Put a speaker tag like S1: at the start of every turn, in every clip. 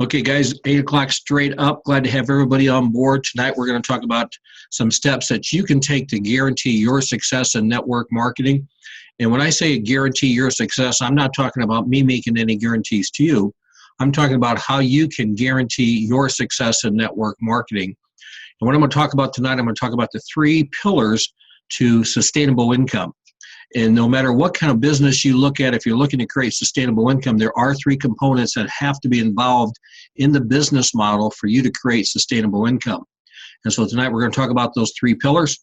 S1: Okay, guys, 8 o'clock straight up. Glad to have everybody on board. Tonight, we're going to talk about some steps that you can take to guarantee your success in network marketing. And when I say guarantee your success, I'm not talking about me making any guarantees to you. I'm talking about how you can guarantee your success in network marketing. And what I'm going to talk about tonight, I'm going to talk about the 3 pillars to sustainable income. And no matter what kind of business you look at, if you're looking to create sustainable income, there are 3 components that have to be involved in the business model for you to create sustainable income. And so tonight we're going to talk about those 3 pillars: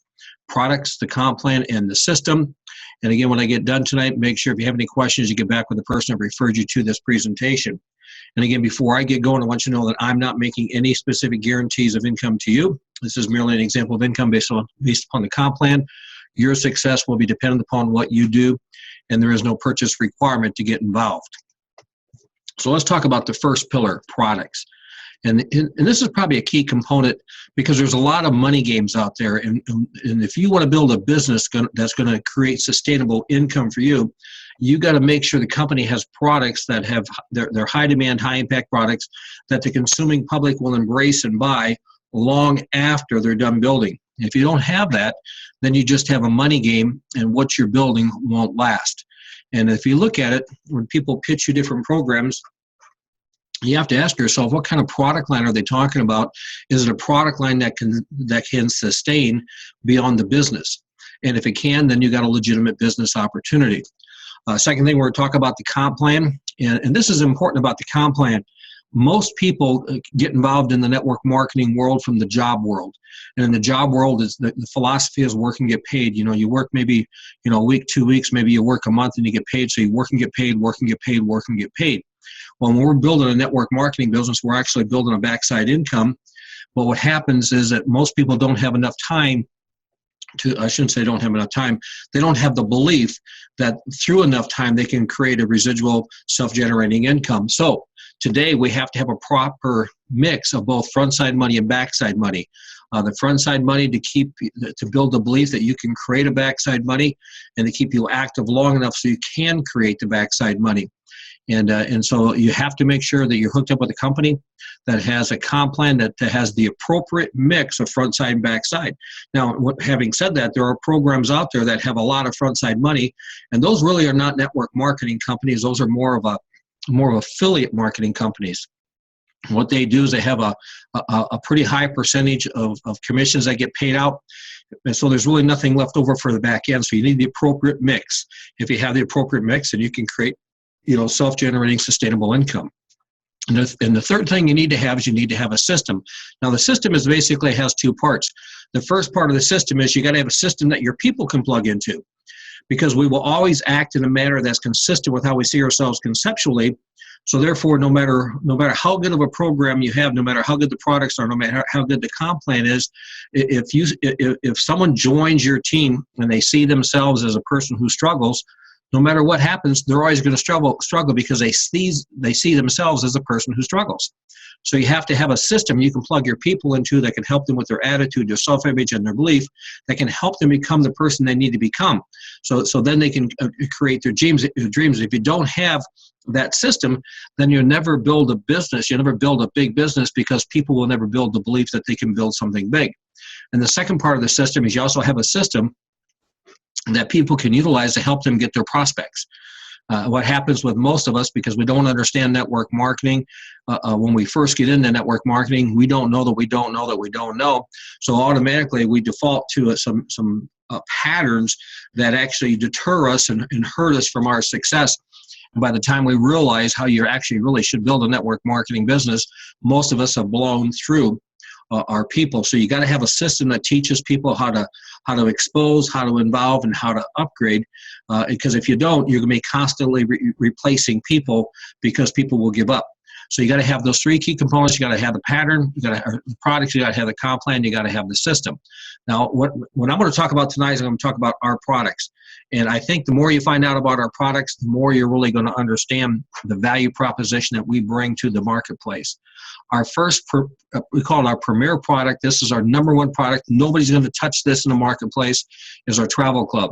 S1: products, the comp plan, and the system. And again, when I get done tonight, make sure if you have any questions, you get back with the person that referred you to this presentation. And again, before I get going, I want you to know that I'm not making any specific guarantees of income to you. This is merely an example of income based upon the comp plan. Your success will be dependent upon what you do, and there is no purchase requirement to get involved. So let's talk about the first pillar, products. And this is probably a key component because there's a lot of money games out there. And if you want to build a business that's going to create sustainable income for you, you got to make sure the company has products that have they're high demand, high impact products that the consuming public will embrace and buy long after they're done building. If you don't have that, then you just have a money game, and what you're building won't last. And if you look at it, when people pitch you different programs, you have to ask yourself, what kind of product line are they talking about? Is it a product line that can sustain beyond the business? And if it can, then you got a legitimate business opportunity. Second thing, we're talking about the comp plan, and this is important about the comp plan. Most people get involved in the network marketing world from the job world. And in the job world, the philosophy is work and get paid. You know, you work maybe, a week, 2 weeks, maybe you work a month and you get paid. So you work and get paid, work and get paid, work and get paid. Well, when we're building a network marketing business, we're actually building a backside income. But what happens is that most people don't have enough time I shouldn't say don't have enough time. They don't have the belief that through enough time they can create a residual self-generating income. So today we have to have a proper mix of both front-side money and backside money. The front-side money to build the belief that you can create a backside money and to keep you active long enough so you can create the backside money. And so you have to make sure that you're hooked up with a company that has a comp plan that has the appropriate mix of front side and back side. Now, having said that, there are programs out there that have a lot of front side money, and those really are not network marketing companies. Those are more of affiliate marketing companies. What they do is they have a pretty high percentage of commissions that get paid out. And so there's really nothing left over for the back end. So you need the appropriate mix. If you have the appropriate mix, then you can create self-generating sustainable income. And the third thing you need to have is you need to have a system. Now, the system basically has 2 parts. The first part of the system is you got to have a system that your people can plug into, because we will always act in a manner that's consistent with how we see ourselves conceptually. So therefore, no matter how good of a program you have, no matter how good the products are, no matter how good the comp plan is, if someone joins your team and they see themselves as a person who struggles, no matter what happens, they're always going to struggle because they see themselves as a person who struggles. So you have to have a system you can plug your people into that can help them with their attitude, their self-image, and their belief, that can help them become the person they need to become. So then they can create their dreams. If you don't have that system, then you'll never build a business. You'll never build a big business because people will never build the belief that they can build something big. And the second part of the system is you also have a system that people can utilize to help them get their prospects. What happens with most of us, because we don't understand network marketing, when we first get into network marketing, we don't know that we don't know that we don't know. So automatically we default to some patterns that actually deter us and hurt us from our success. And by the time we realize how you actually really should build a network marketing business, most of us have blown through our people. So you got to have a system that teaches people how to expose, how to involve, and how to upgrade. Because if you don't, you're going to be constantly replacing people because people will give up. So you got to have those 3 key components. You got to have the pattern, you got to have the products, you got to have the comp plan, you got to have the system. Now, what I'm going to talk about tonight is I'm going to talk about our products. And I think the more you find out about our products, the more you're really going to understand the value proposition that we bring to the marketplace. Our first, we call it our premier product. This is our number 1 product. Nobody's going to touch this in the marketplace, is our travel club.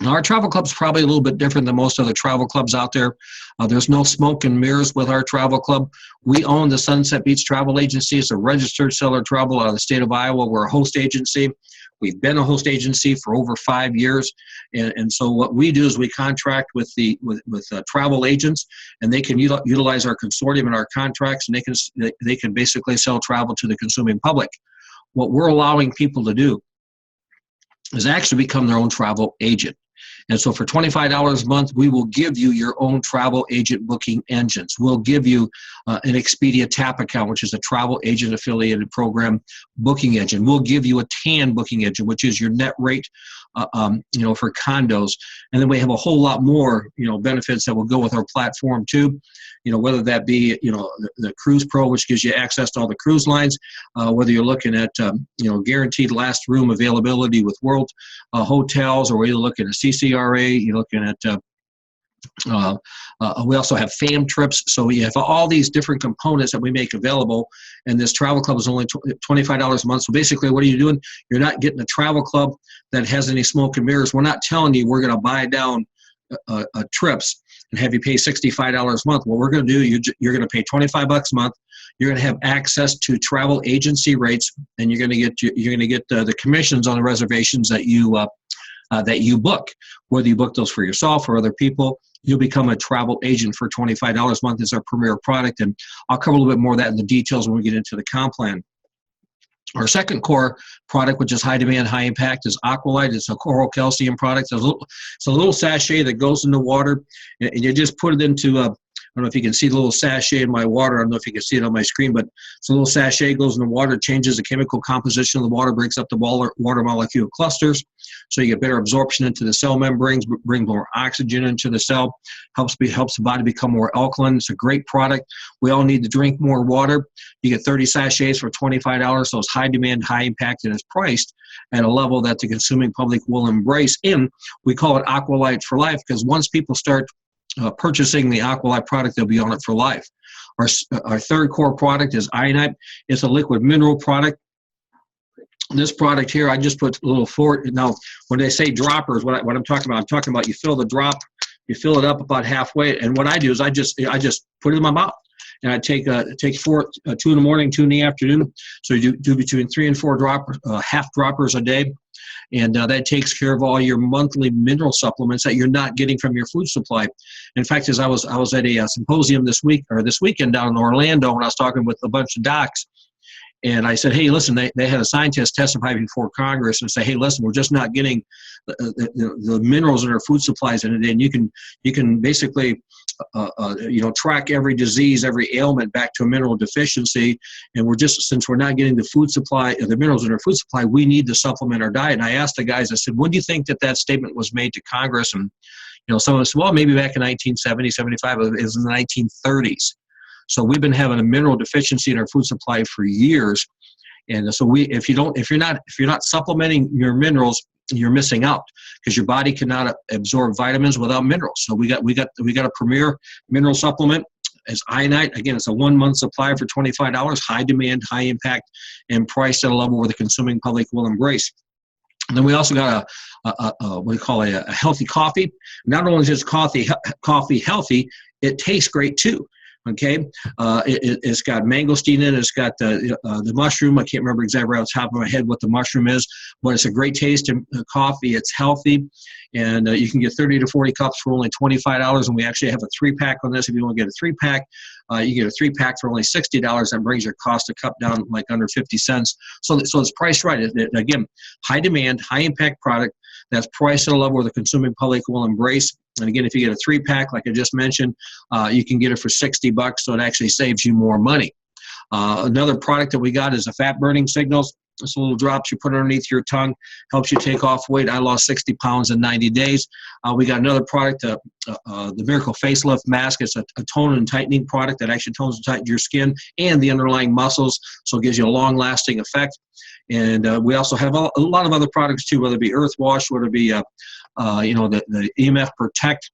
S1: Now, our travel club's probably a little bit different than most other travel clubs out there. There's no smoke and mirrors with our travel club. We own the Sunset Beach Travel Agency. It's a registered seller travel out of the state of Iowa. We're a host agency. We've been a host agency for over 5 years, and so what we do is we contract with travel agents, and they can utilize our consortium and our contracts, and they can basically sell travel to the consuming public. What we're allowing people to do is actually become their own travel agent. And so for $25 a month, we will give you your own travel agent booking engines. We'll give you an Expedia TAP account, which is a travel agent affiliated program booking engine. We'll give you a TAN booking engine, which is your net rate, for condos. And then we have a whole lot more, benefits that will go with our platform too. Whether that be, the Cruise Pro, which gives you access to all the cruise lines, whether you're looking at, guaranteed last room availability with World Hotels, or whether you're looking at CCRA, you're looking at, we also have fam trips. So we have all these different components that we make available, and this travel club is only $25 a month. So basically, what are you doing? You're not getting a travel club that has any smoke and mirrors. We're not telling you we're going to buy down trips and have you pay $65 a month. What we're going to do, you're going to pay $25 a month. You're going to have access to travel agency rates, and you're going to get the commissions on the reservations that you book. Whether you book those for yourself or other people, you'll become a travel agent for $25 a month. Is our premier product, and I'll cover a little bit more of that in the details when we get into the comp plan. Our second core product, which is high demand, high impact, is Aqualite. It's a coral calcium product. It's a little sachet that goes in the water, and you just put it into I don't know if you can see the little sachet in my water. I don't know if you can see it on my screen, but it's a little sachet, goes in the water, changes the chemical composition of the water, breaks up the water molecule clusters, so you get better absorption into the cell membranes, bring more oxygen into the cell, helps the body become more alkaline. It's a great product. We all need to drink more water. You get 30 sachets for $25, so it's high demand, high impact, and it's priced at a level that the consuming public will embrace. And we call it Aqualite for life, because once people start purchasing the Aqualite product, they'll be on it for life. Our third core product is Iodine. It's a liquid mineral product. This product here, I just put a little forward. Now, when they say droppers, what I'm talking about, you fill the drop, you fill it up about halfway, and what I do is I just put it in my mouth. And I take 2 in the morning, 2 in the afternoon. So you do between 3 and 4 half droppers a day. And that takes care of all your monthly mineral supplements that you're not getting from your food supply. In fact, as I was at a symposium this weekend down in Orlando, when I was talking with a bunch of docs, and I said, hey, listen, they had a scientist testify before Congress and say, hey, listen, we're just not getting the minerals in our food supplies in a day. And you can basically track every disease, every ailment back to a mineral deficiency. And since we're not getting the food supply, the minerals in our food supply, we need to supplement our diet. And I asked the guys, I said, when do you think that statement was made to Congress? And, someone said, well, maybe back in 1970, 75, it was in the 1930s. So we've been having a mineral deficiency in our food supply for years. And so if you're not supplementing your minerals, you're missing out, because your body cannot absorb vitamins without minerals. So we got a premier mineral supplement as Iodine. Again, it's a 1-month supply for $25, high demand, high impact, and priced at a level where the consuming public will embrace. And then we also got what we call a healthy coffee. Not only is coffee healthy, it tastes great too. Okay, it's got mangosteen in it. It's got the mushroom. I can't remember exactly right off the top of my head what the mushroom is, but it's a great taste in coffee. It's healthy, and you can get 30 to 40 cups for only $25. And we actually have a 3-pack on this. If you want to get a 3-pack, you get a 3-pack for only $60. That brings your cost of cup down like under 50 cents. So it's priced right. Again, high demand, high impact product that's priced at a level where the consuming public will embrace. And again, if you get a 3-pack, like I just mentioned, you can get it for $60, so it actually saves you more money. Another product that we got is the fat burning signals. It's little drops you put underneath your tongue, helps you take off weight. I lost 60 pounds in 90 days. We got another product, the Miracle Facelift Mask. It's a tone and tightening product that actually tones and tightens your skin and the underlying muscles, so it gives you a long-lasting effect. And we also have a lot of other products too, whether it be Earth Wash, whether it be the EMF Protect.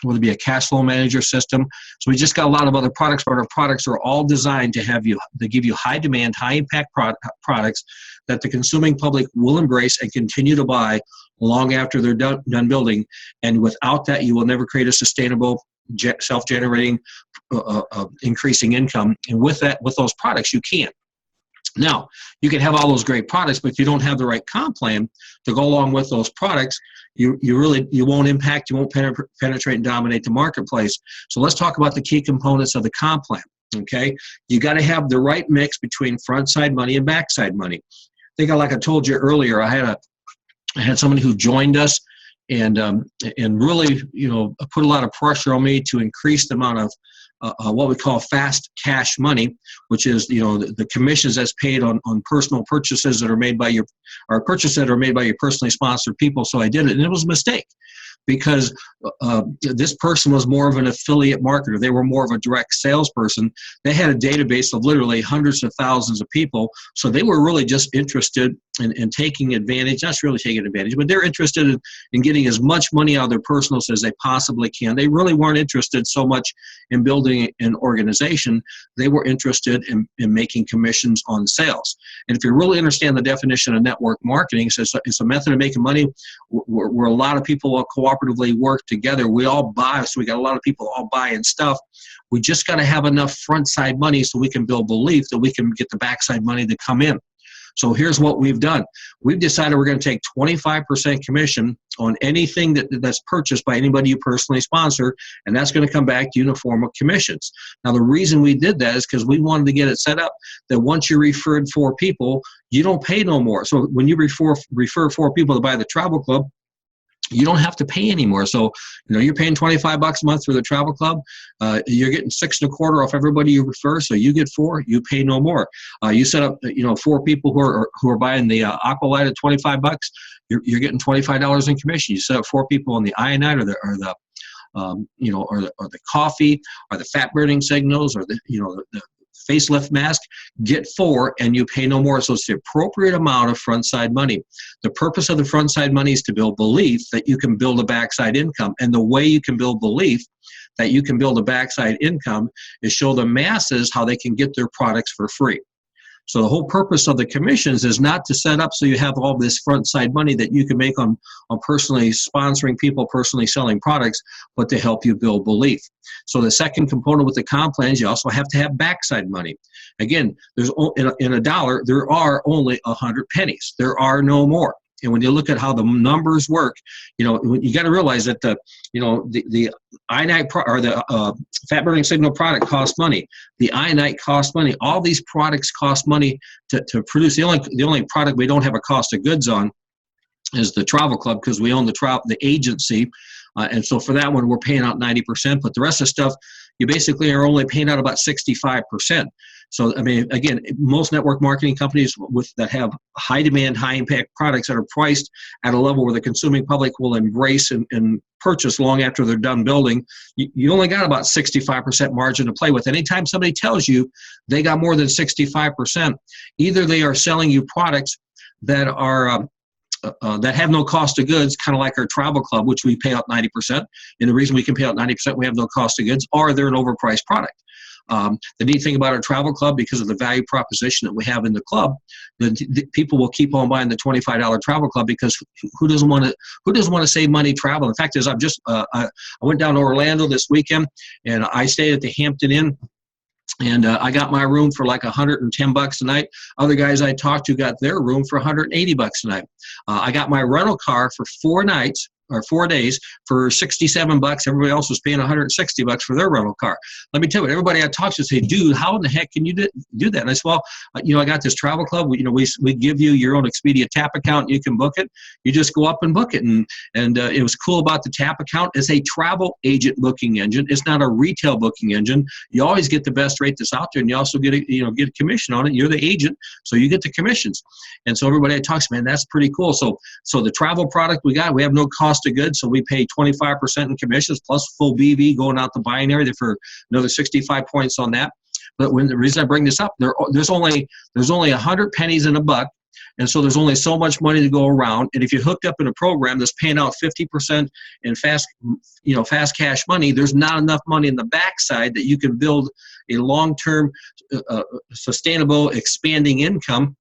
S1: whether it be a cash flow manager system. So we just got a lot of other products, but our products are all designed to give you high demand, high impact products that the consuming public will embrace and continue to buy long after they're done building. And without that, you will never create a sustainable, self-generating, increasing income. And with those products, you can. Now, you can have all those great products, but if you don't have the right comp plan to go along with those products, you won't impact, you won't penetrate and dominate the marketplace. So let's talk about the key components of the comp plan. Okay, you got to have the right mix between front side money and backside money. I think, like I told you earlier, I had somebody who joined us and really, put a lot of pressure on me to increase the amount of what we call fast cash money, which is the commissions that's paid on personal purchases that are made by your personally sponsored people. So I did it, and it was a mistake because this person was more of an affiliate marketer. They were more of a direct salesperson. They had a database of literally hundreds of thousands of people, so they were really just interested in taking advantage, not really taking advantage, but they're interested in getting as much money out of their personals as they possibly can. They really weren't interested so much in building an organization. They were interested in making commissions on sales. And if you really understand the definition of network marketing, so it's a method of making money where a lot of people will cooperatively work together. We all buy, so we got a lot of people all buying stuff. We just got to have enough front side money so we can build belief that we can get the backside money to come in. So here's what we've done. We've decided we're going to take 25% commission on anything that's purchased by anybody you personally sponsor, and that's going to come back to you in the form of commissions. Now, the reason we did that is because we wanted to get it set up that once you referred 4 people, you don't pay no more. So when you refer 4 people to buy the travel club, you don't have to pay anymore. So, you're paying $25 a month for the travel club. You're getting 6 1/4 off everybody you refer. So you get 4, you pay no more. You set up, 4 people who are buying the Aqualite at $25. You're getting $25 in commission. You set up 4 people on the iodine or the coffee or the fat burning signals or the facelift mask, get 4 and you pay no more. So it's the appropriate amount of front side money. The purpose of the front side money is to build belief that you can build a backside income. And the way you can build belief that you can build a backside income is show the masses how they can get their products for free. So the whole purpose of the commissions is not to set up so you have all this front side money that you can make on personally sponsoring people, personally selling products, but to help you build belief. So the second component with the comp plans, you also have to have backside money. Again, there's in a dollar, there are only 100 pennies. There are no more. And when you look at how the numbers work, you got to realize that the iodine or the fat burning signal product costs money. The ionite costs money. All these products cost money to produce. The only product we don't have a cost of goods on is the travel club because we own the agency. And so for that one, we're paying out 90%. But the rest of the stuff, you basically are only paying out about 65%. So, again, most network marketing companies that have high demand, high impact products that are priced at a level where the consuming public will embrace and purchase long after they're done building, you only got about 65% margin to play with. Anytime somebody tells you they got more than 65%, either they are selling you products that are that have no cost of goods, kind of like our travel club, which we pay out 90%. And the reason we can pay out 90%, we have no cost of goods, or they're an overpriced product. The neat thing about our travel club, because of the value proposition that we have in the club, the people will keep on buying the $25 travel club because who doesn't want to save money traveling? The fact is, I went down to Orlando this weekend and I stayed at the Hampton Inn. And I got my room for like $110 a night. Other guys I talked to got their room for $180 a night. I got my rental car for 4 nights or 4 days for $67. Everybody else was paying $160 for their rental car. Let me tell you, everybody I talked to say, dude, how in the heck can you do that? And I said, well, I got this travel club. We give you your own Expedia Tap account. You can book it. You just go up and book it. And it was cool about the Tap account. It's a travel agent booking engine. It's not a retail booking engine. You always get the best rate that's out there, and you also get a commission on it. You're the agent, so you get the commissions. And so everybody I talk to, man, that's pretty cool. So the travel product we have no cost of goods, so we pay 25% in commissions plus full BV going out the binary for another 65 points on that. But the reason I bring this up, there's only 100 pennies in a buck, And so there's only so much money to go around. And if you hooked up in a program that's paying out 50% in fast cash money, there's not enough money in the backside that you can build a long-term, sustainable, expanding income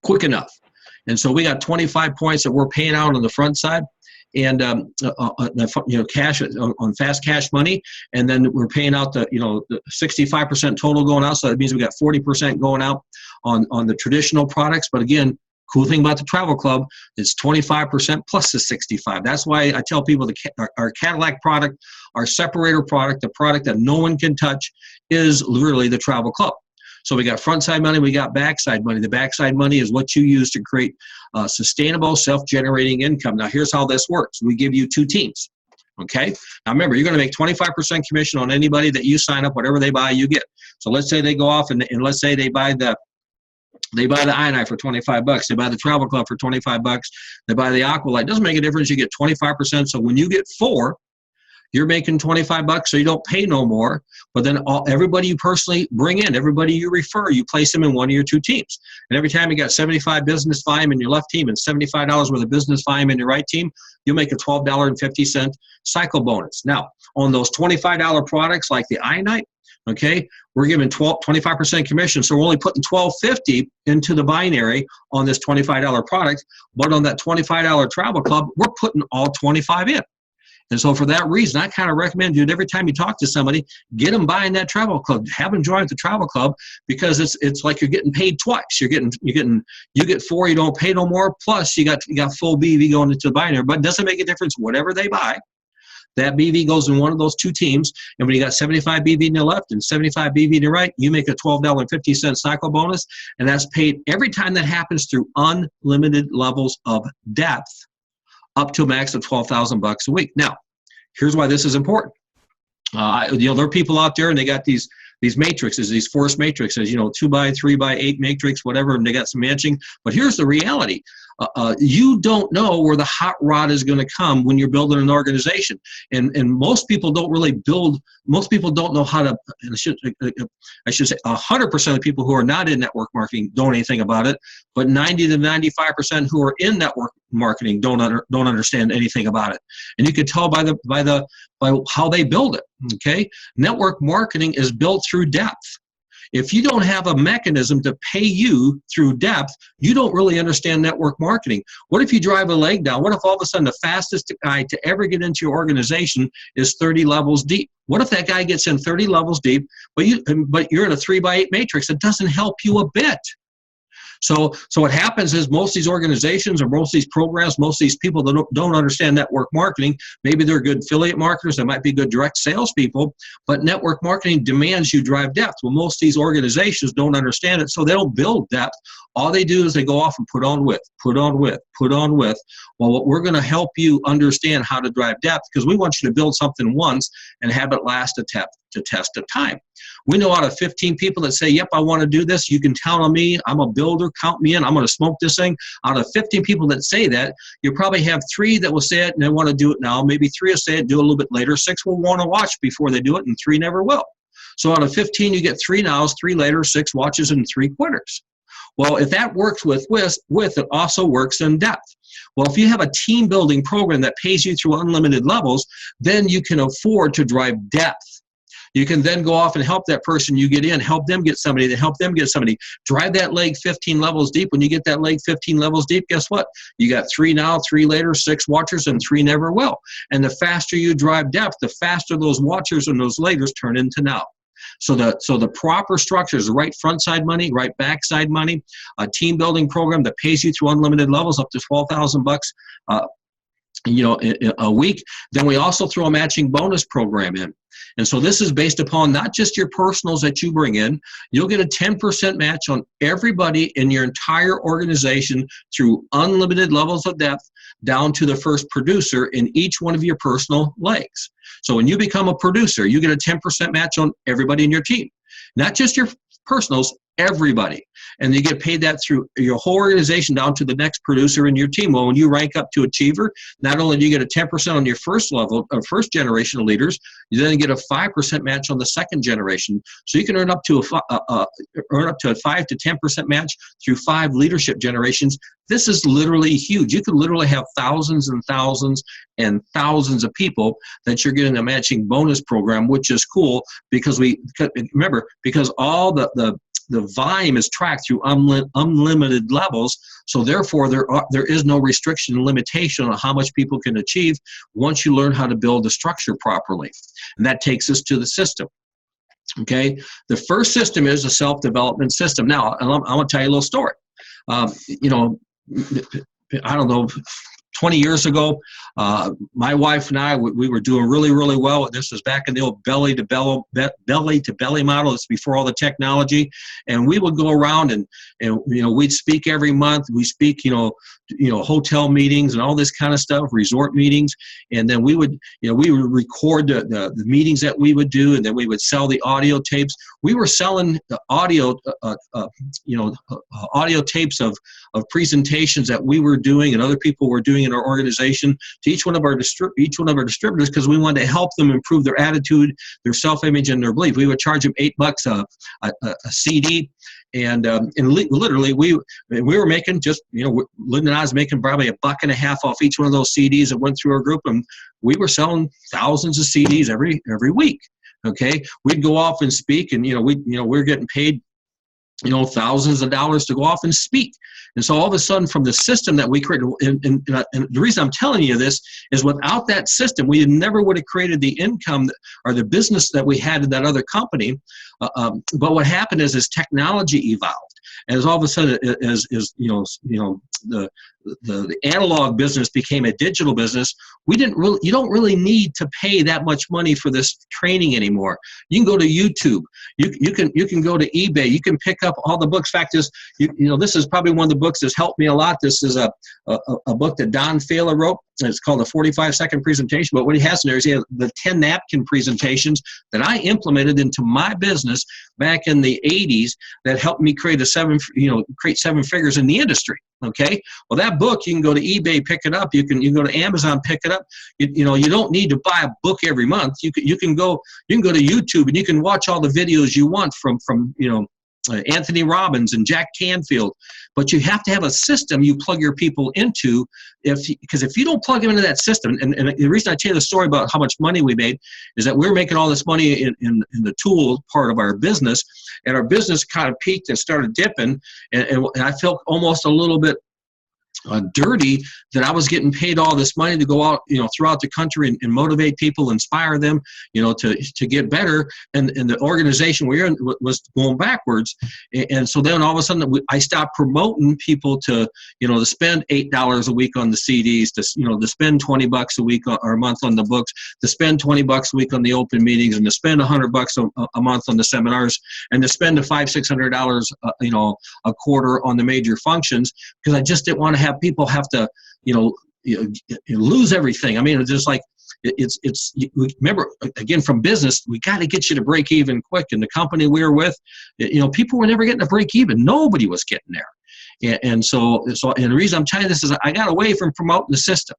S1: quick enough. And so we got 25 points that we're paying out on the front side, and cash on fast cash money, and then we're paying out the 65% total going out. So that means we got 40% going out on the traditional products. But again, cool thing about the travel club, it's 25% plus the 65. That's why I tell people our Cadillac product, our separator product, the product that no one can touch, is literally the travel club. So we got front side money, we got backside money. The backside money is what you use to create sustainable, self-generating income. Now, here's how this works. We give you 2 teams, okay? Now, remember, you're going to make 25% commission on anybody that you sign up. Whatever they buy, you get. So let's say they go off and let's say they buy the iNight for $25. They buy the travel club for $25. They buy the Aqualight. Doesn't make a difference. You get 25%. So when you get 4, you're making $25, so you don't pay no more. But then everybody you personally bring in, everybody you refer, you place them in one of your 2 teams. And every time you got 75 business volume in your left team and $75 worth of business volume in your right team, you'll make a $12.50 cycle bonus. Now, on those $25 products like the iNight, okay, we're giving 25% commission, so we're only putting $12.50 into the binary on this $25 product. But on that $25 travel club, we're putting all 25 in. And so for that reason, I kind of recommend, dude, every time you talk to somebody, get them buying that travel club, have them join the travel club, because it's like you're getting paid twice. You get 4, you don't pay no more, plus you got full BV going into the binary. But it doesn't make a difference. Whatever they buy, that BV goes in one of those 2 teams. And when you got 75 BV in the left and 75 BV in the right, you make a $12.50 cycle bonus. And that's paid every time that happens through unlimited levels of depth, up to a max of $12,000 a week. Now, here's why this is important. There are people out there and they got these matrices, these force matrices, 2 by 3 by 8 matrix, whatever, and they got some matching. But here's the reality. You don't know where the hot rod is going to come when you're building an organization. And most people don't really most people don't know how to, I should say 100% of the people who are not in network marketing don't know anything about it, but 90 to 95% who are in network marketing don't understand anything about it. And you can tell by how they build it, okay? Network marketing is built through depth. If you don't have a mechanism to pay you through depth, you don't really understand network marketing. What if you drive a leg down? What if all of a sudden the fastest guy to ever get into your organization is 30 levels deep? What if that guy gets in 30 levels deep, but you're in a 3 by 8 matrix? It doesn't help you a bit. So what happens is most of these organizations or most of these programs, most of these people that don't understand network marketing, maybe they're good affiliate marketers, they might be good direct salespeople, but network marketing demands you drive depth. Well, most of these organizations don't understand it, so they don't build depth. All they do is they go off and put on width, put on width, put on width. Well, what we're going to help you understand how to drive depth, because we want you to build something once and have it last a test of time. We know out of 15 people that say, yep, I want to do this, you can count on me, I'm a builder, count me in, I'm going to smoke this thing. Out of 15 people that say that, you probably have 3 that will say it and they want to do it now. Maybe 3 will say it, do it a little bit later. 6 will want to watch before they do it, and 3 never will. So out of 15, you get 3 nows, 3 later, 6 watches, and 3 quitters. Well, if that works with width, it also works in depth. Well, if you have a team building program that pays you through unlimited levels, then you can afford to drive depth. You can then go off and help that person you get in, help them get somebody, then help them get somebody. Drive that leg 15 levels deep. When you get that leg 15 levels deep, guess what? You got 3 now, 3 later, 6 watchers, and 3 never will. And the faster you drive depth, the faster those watchers and those laters turn into now. So the proper structure is the right front side money, right back side money, a team building program that pays you through unlimited levels up to $12,000 a week. Then we also throw a matching bonus program in. And so this is based upon not just your personals that you bring in. You'll get a 10% match on everybody in your entire organization through unlimited levels of depth down to the first producer in each one of your personal legs. So when you become a producer, you get a 10% match on everybody in your team. Not just your personals, everybody. and you get paid that through your whole organization down to the next producer in your team. Well, when you rank up to achiever, not only do you get a 10% on your first level, first generation of leaders, you then get a 5% match on the second generation. So you can earn up to a 5 to 10% match through 5 leadership generations. This is literally huge. You could literally have thousands and thousands and thousands of people that you're getting a matching bonus program, which is cool because remember, because all the volume is tracked through unlimited levels. So therefore, there is no restriction and limitation on how much people can achieve once you learn how to build the structure properly. And that takes us to the system. Okay, the first system is a self-development system. Now, I want to tell you a little story. You know, I don't know, 20 years ago, my wife and I, we were doing really, really well. This was back in the old belly to belly model. It's before all the technology. And we would go around and you know, we'd speak every month. We speak, you know, hotel meetings and all this kind of stuff, resort meetings. And then we would record the meetings that we would do, and then we would sell the audio tapes. We were selling the audio, audio tapes of presentations that we were doing and other people were doing in our organization to each one of our distributors, because we wanted to help them improve their attitude, their self-image, and their belief. We would charge them $8 a CD, and literally we were making just, you know, Lynn and I was making probably $1.50 off each one of those CDs that went through our group, and we were selling thousands of CDs every week. Okay, we'd go off and speak, and we're getting paid, you know, thousands of dollars to go off and speak. And so all of a sudden, from the system that we created, and the reason I'm telling you this is without that system, we never would have created the income or the business that we had in that other company. But what happened is, as technology evolved, as all of a sudden, the analog business became a digital business, you don't really need to pay that much money for this training anymore. You can go to YouTube, you can go to eBay, you can pick up all the books. In fact, this is probably one of the books that's helped me a lot. This is a book that Don Fala wrote. It's called a 45-second presentation, but what he has in there is he has the 10 napkin presentations that I implemented into my business back in the 80s that helped me create 7 figures in the industry. Okay, well, that book, you can go to eBay, pick it up. You can go to Amazon, pick it up. You don't need to buy a book every month. You can go to YouTube, and you can watch all the videos you want from Anthony Robbins and Jack Canfield. But you have to have a system you plug your people into, because if you don't plug them into that system, and the reason I tell you the story about how much money we made is that we're making all this money in the tool part of our business, and our business kind of peaked and started dipping, and I felt almost a little bit dirty that I was getting paid all this money to go out, throughout the country and motivate people, inspire them, to get better. And the organization we were in was going backwards. And so then all of a sudden I stopped promoting people to spend $8 a week on the CDs, to spend $20 a week or a month on the books, to spend $20 a week on the open meetings, and to spend $100 a month on the seminars, and to spend $500-600, a quarter on the major functions, because I just didn't want to have people have to, lose everything. I mean, it's just like, remember, again, from business, we got to get you to break even quick. And the company we were with, people were never getting to break even. Nobody was getting there. And so the reason I'm telling you this is I got away from promoting the system.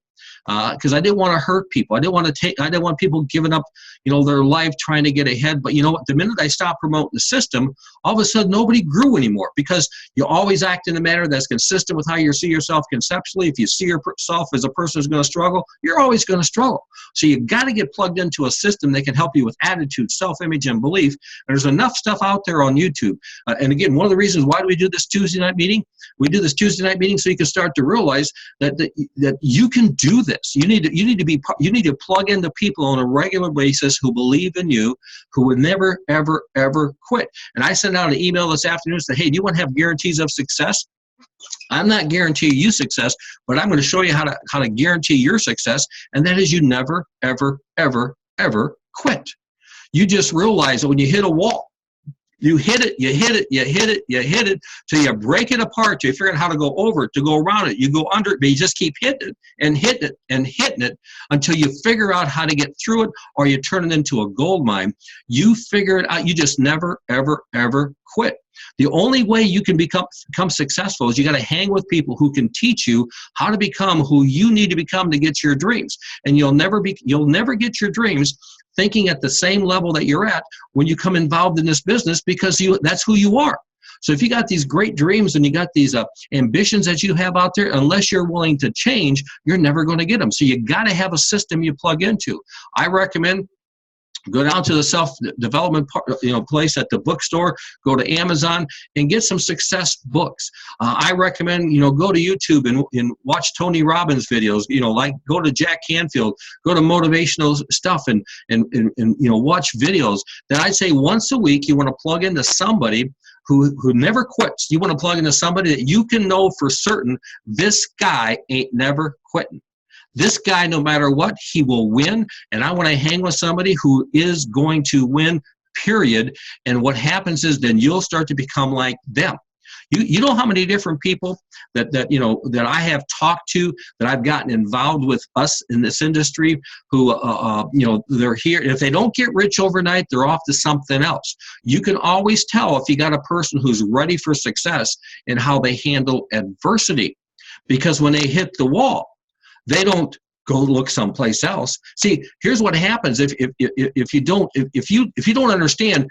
S1: Because I didn't want to hurt people. I didn't want people giving up, their life trying to get ahead. But you know what? The minute I stopped promoting the system, all of a sudden nobody grew anymore, because you always act in a manner that's consistent with how you see yourself conceptually. If you see yourself as a person who's going to struggle, you're always going to struggle. So you got to get plugged into a system that can help you with attitude, self-image, and belief. And there's enough stuff out there on YouTube. And again, one of the reasons why do we do this Tuesday night meeting? We do this Tuesday night meeting so you can start to realize that you can do this. You need to plug into people on a regular basis who believe in you, who would never, ever, ever quit. And I sent out an email this afternoon and said, hey, do you want to have guarantees of success? I'm not guaranteeing you success, but I'm going to show you how to guarantee your success, and that is you never, ever, ever, ever quit. You just realize that when you hit a wall, you hit it till you break it apart, till you figure out how to go over it, to go around it. You go under it, but you just keep hitting it and hitting it and hitting it until you figure out how to get through it, or you turn it into a gold mine. You figure it out. You just never, ever, ever quit. The only way you can become successful is you got to hang with people who can teach you how to become who you need to become to get your dreams. And you'll never get your dreams thinking at the same level that you're at when you come involved in this business, because that's who you are. So if you got these great dreams and you got these ambitions that you have out there, unless you're willing to change, you're never going to get them. So you got to have a system you plug into. I recommend go down to the self-development place at the bookstore, go to Amazon and get some success books. I recommend, go to YouTube and watch Tony Robbins videos, like go to Jack Canfield, go to motivational stuff and watch videos. Then I'd say once a week, you want to plug into somebody who never quits. You want to plug into somebody that you can know for certain, this guy ain't never quitting. This guy, no matter what, he will win. And I want to hang with somebody who is going to win, period. And what happens is then you'll start to become like them. You know how many different people that I have talked to, that I've gotten involved with us in this industry, who they're here. If they don't get rich overnight, they're off to something else. You can always tell if you got a person who's ready for success and how they handle adversity, because when they hit the wall, they don't go look someplace else. See, here's what happens if you don't understand,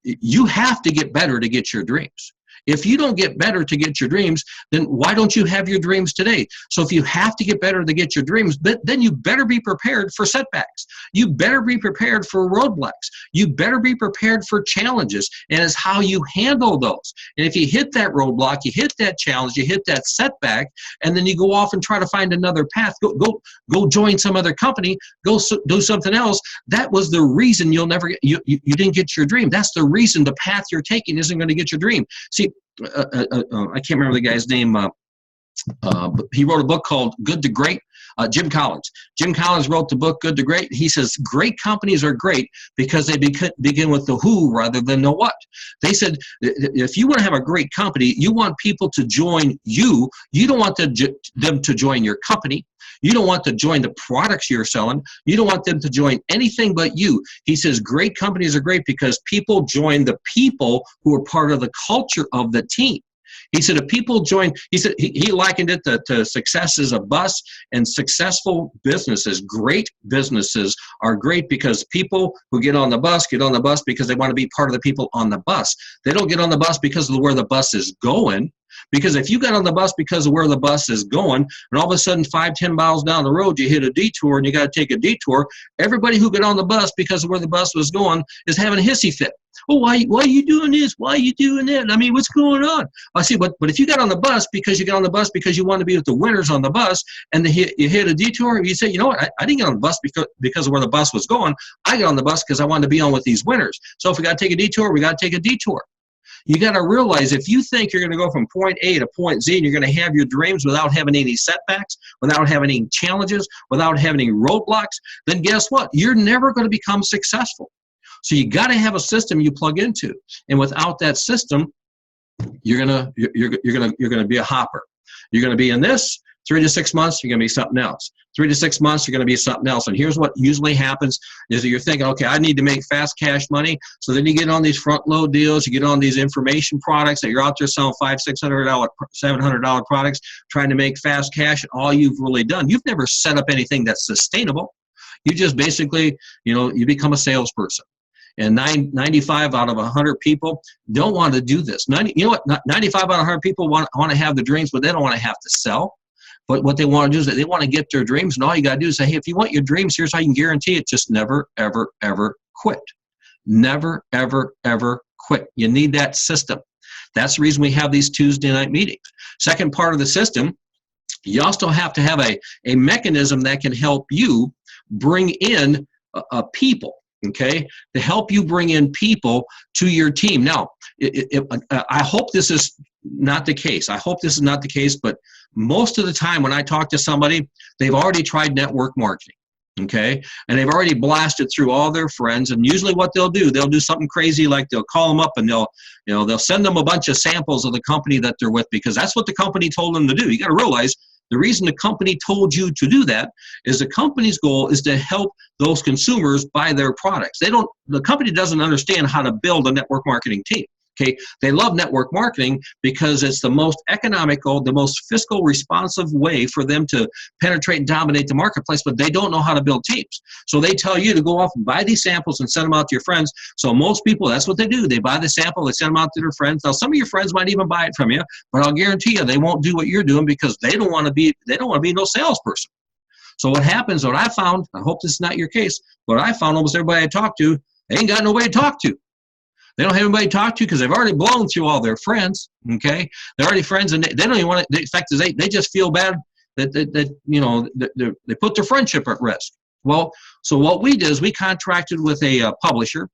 S1: you have to get better to get your dreams. If you don't get better to get your dreams, then why don't you have your dreams today? So if you have to get better to get your dreams, then you better be prepared for setbacks. You better be prepared for roadblocks. You better be prepared for challenges, and it's how you handle those. And if you hit that roadblock, you hit that challenge, you hit that setback, and then you go off and try to find another path, go join some other company, go do something else. That was the reason you didn't get your dream. That's the reason the path you're taking isn't going to get your dream. See, I can't remember the guy's name. He wrote a book called Good to Great. Jim Collins. Jim Collins wrote the book Good to Great. He says great companies are great because they begin with the who rather than the what. They said if you want to have a great company, you want people to join you. You don't want them to join your company. You don't want to join the products you're selling. You don't want them to join anything but you. He says great companies are great because people join the people who are part of the culture of the team. He said if people join, he said he likened it to success as a bus, and successful businesses, great businesses are great because people who get on the bus because they want to be part of the people on the bus. They don't get on the bus because of where the bus is going. Because if you got on the bus because of where the bus is going, and all of a sudden 5-10 miles down the road you hit a detour and you got to take a detour, everybody who got on the bus because of where the bus was going is having a hissy fit. Oh, why are you doing this? Why are you doing that? I mean, what's going on? I see, but if you got on the bus because you want to be with the winners on the bus, and you hit a detour, you say, you know what? I didn't get on the bus because of where the bus was going. I got on the bus because I wanted to be on with these winners. So if we got to take a detour, we got to take a detour. You got to realize if you think you're going to go from point A to point Z and you're going to have your dreams without having any setbacks, without having any challenges, without having any roadblocks, then guess what? You're never going to become successful. So you got to have a system you plug into, and without that system, you're gonna be a hopper. You're gonna be in this 3 to 6 months. You're gonna be something else. 3 to 6 months, you're gonna be something else. And here's what usually happens: is that you're thinking, okay, I need to make fast cash money. So then you get on these front load deals. You get on these information products that you're out there selling $500, $600, $700 products, trying to make fast cash. And all you've really done, you've never set up anything that's sustainable. You just basically, you become a salesperson. And 95 out of 100 people don't want to do this. 95 out of 100 people want to have the dreams, but they don't want to have to sell. But what they want to do is that they want to get their dreams, and all you got to do is say, hey, if you want your dreams, here's how you can guarantee it. Just never, ever, ever quit. Never, ever, ever quit. You need that system. That's the reason we have these Tuesday night meetings. Second part of the system, you also have to have a mechanism that can help you bring in people. Okay, to help you bring in people to your team. Now, I hope this is not the case. But most of the time when I talk to somebody, they've already tried network marketing. Okay, and they've already blasted through all their friends. And usually what they'll do something crazy, like they'll call them up and they'll send them a bunch of samples of the company that they're with, because that's what the company told them to do. You got to realize the reason the company told you to do that is the company's goal is to help those consumers buy their products. The company doesn't understand how to build a network marketing team. Okay, they love network marketing because it's the most economical, the most fiscal responsive way for them to penetrate and dominate the marketplace, but they don't know how to build teams. So they tell you to go off and buy these samples and send them out to your friends. So most people, that's what they do. They buy the sample, they send them out to their friends. Now, some of your friends might even buy it from you, but I'll guarantee you they won't do what you're doing because they don't want to be no salesperson. So what happens, what I found, I hope this is not your case, what I found almost everybody I talk to, they ain't got nobody to talk to. They don't have anybody to talk to because they've already blown through all their friends, okay? They're already friends, and they don't even want to, the fact is they just feel bad that they put their friendship at risk. Well, so what we did is we contracted with a publisher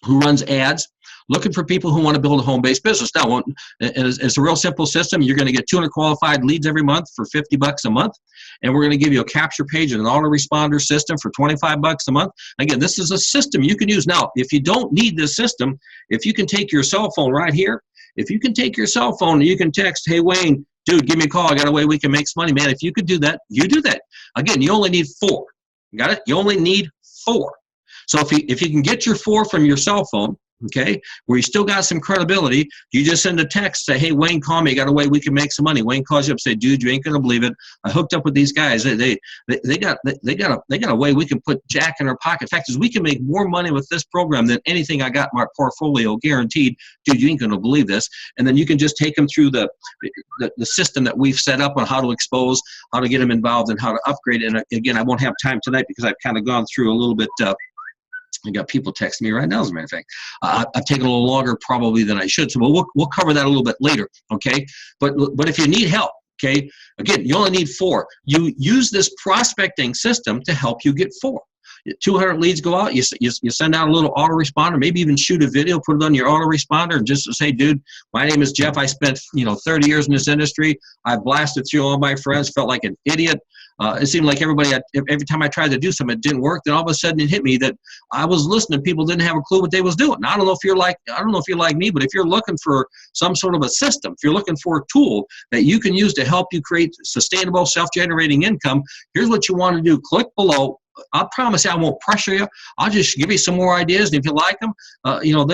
S1: who runs ads looking for people who want to build a home-based business. Now, it's a real simple system. You're going to get 200 qualified leads every month for $50 a month, and we're going to give you a capture page and an autoresponder system for $25 a month. Again, this is a system you can use. Now, if you don't need this system, if you can take your cell phone right here, if you can take your cell phone and you can text, hey, Wayne, dude, give me a call. I got a way we can make some money, man. If you could do that, you do that. Again, you only need 4. Got it? You only need 4. So if you can get your 4 from your cell phone, okay, where you still got some credibility, you just send a text, say, hey, Wayne, call me. I got a way we can make some money. Wayne calls you up, say, dude, you ain't gonna believe it. I hooked up with these guys. They got a way we can put Jack in our pocket. In fact, is we can make more money with this program than anything I got in my portfolio, guaranteed. Dude, you ain't gonna believe this. And then you can just take them through the system that we've set up on how to expose, how to get them involved, and how to upgrade. And again, I won't have time tonight because I've kind of gone through a little bit. I got people texting me right now, as a matter of fact. I've taken a little longer probably than I should, so we'll cover that a little bit later, okay? But if you need help, okay, again, you only need 4. You use this prospecting system to help you get 4. 200 leads go out, you send out a little autoresponder, maybe even shoot a video, put it on your autoresponder, and just say, dude, my name is Jeff. I spent 30 years in this industry. I've blasted through all my friends, felt like an idiot. It seemed like every time I tried to do something, it didn't work. Then all of a sudden it hit me that I was listening. People didn't have a clue what they was doing. Now, I don't know if you're like me, but if you're looking for some sort of a system, if you're looking for a tool that you can use to help you create sustainable, self-generating income, here's what you want to do. Click below. I promise you I won't pressure you. I'll just give you some more ideas, and if you like them,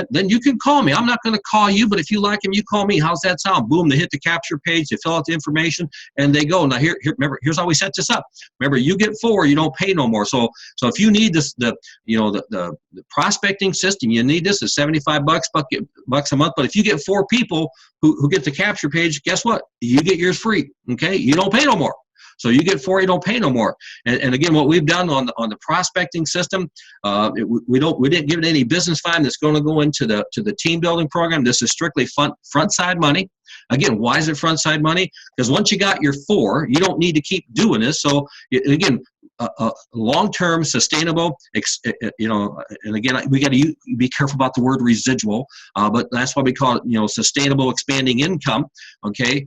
S1: then you can call me. I'm not going to call you, but if you like them, you call me. How's that sound? Boom, they hit the capture page, they fill out the information, and they go. Now, remember, here's how we set this up. Remember, you get 4, you don't pay no more. So if you need this, the prospecting system, you need this. It's $75 bucks a month. But if you get 4 people who get the capture page, guess what? You get yours free. Okay, you don't pay no more. So you get 4, you don't pay no more. And again, what we've done on the prospecting system, we didn't give it any business fine that's going to go into the team building program. This is strictly front side money. Again, why is it front side money? Because once you got your 4, you don't need to keep doing this. So again, long-term, sustainable, and again, we got to be careful about the word residual, but that's why we call it, sustainable, expanding income. Okay,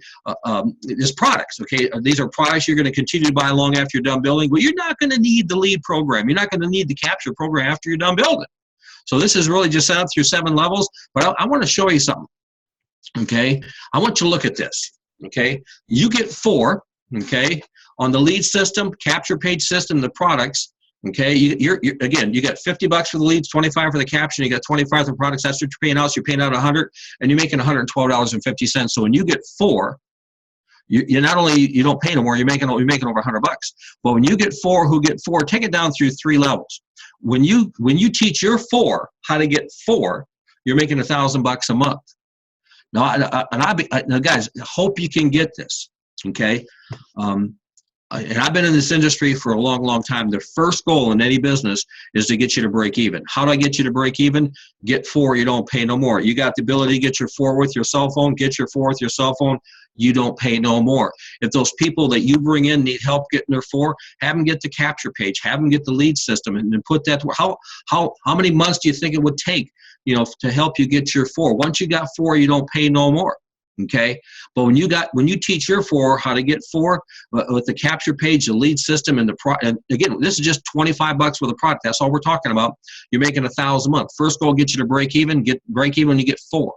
S1: there's products. Okay, these are products you're going to continue to buy long after you're done building. But you're not going to need the lead program. You're not going to need the capture program after you're done building. So this is really just out through 7 levels. But I want to show you something. Okay, I want you to look at this. Okay, you get 4. Okay, on the lead system, capture page system, the products. Okay, you're again, you got $50 for the leads, 25 for the caption, you got 25 for the products. That's what you're paying out. So you're paying out 100, and you're making $112.50. So when you get 4, you not only you don't pay no more, you're making over $100. But when you get 4 who get 4, take it down through 3 levels. When you teach your 4 how to get 4, you're making $1,000 a month. Now, now, guys, I hope you can get this. Okay, and I've been in this industry for a long, long time. The first goal in any business is to get you to break even. How do I get you to break even? Get 4, you don't pay no more. You got the ability to get your 4 with your cell phone, get your 4 with your cell phone, you don't pay no more. If those people that you bring in need help getting their 4, have them get the capture page, have them get the lead system, and then put that to how many months do you think it would take, to help you get your 4? Once you got 4, you don't pay no more. Okay, but when you teach your 4 how to get 4 with the capture page, the lead system, and and again, this is just $25 for the product. That's all we're talking about. You're making $1,000 a month. First goal, get you to break even. Get break even when you get 4.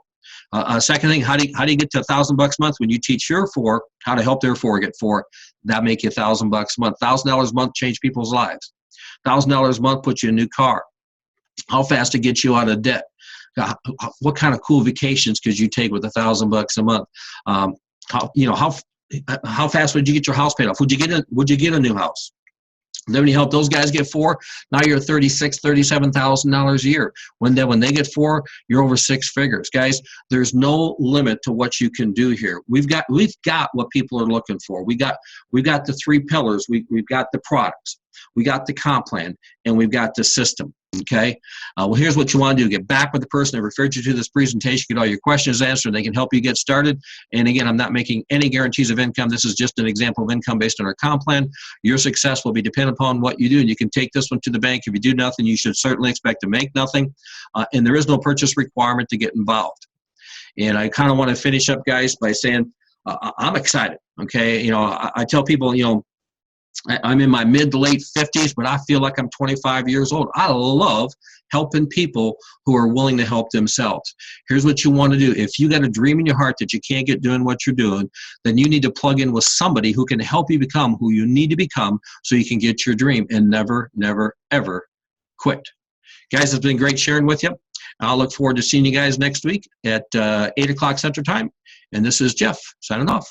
S1: Second thing, how do you get to $1,000 a month? When you teach your 4 how to help their 4 get 4, that make you $1,000 a month. $1,000 a month change people's lives. $1,000 a month puts you in a new car. How fast to get you out of debt? What kind of cool vacations could you take with $1,000 a month? How fast would you get your house paid off? Would you get a new house? Then when you help those guys get 4, now you're $37,000 a year. When they get 4, you're over 6 figures. Guys, there's no limit to what you can do here. We've got what people are looking for. We've got the 3 pillars. We've got the products. We got the comp plan, and we've got the system. Okay. Well, here's what you want to do: get back with the person that referred you to this presentation, get all your questions answered. They can help you get started. And again, I'm not making any guarantees of income. This is just an example of income based on our comp plan. Your success will be dependent upon what you do, and you can take this one to the bank. If you do nothing, you should certainly expect to make nothing. And there is no purchase requirement to get involved. And I kind of want to finish up, guys, by saying I'm excited. Okay. I tell people, I'm in my mid to late 50s, but I feel like I'm 25 years old. I love helping people who are willing to help themselves. Here's what you want to do. If you got a dream in your heart that you can't get doing what you're doing, then you need to plug in with somebody who can help you become who you need to become so you can get your dream, and never, never, ever quit. Guys, it's been great sharing with you. I'll look forward to seeing you guys next week at 8 o'clock Central Time. And this is Jeff signing off.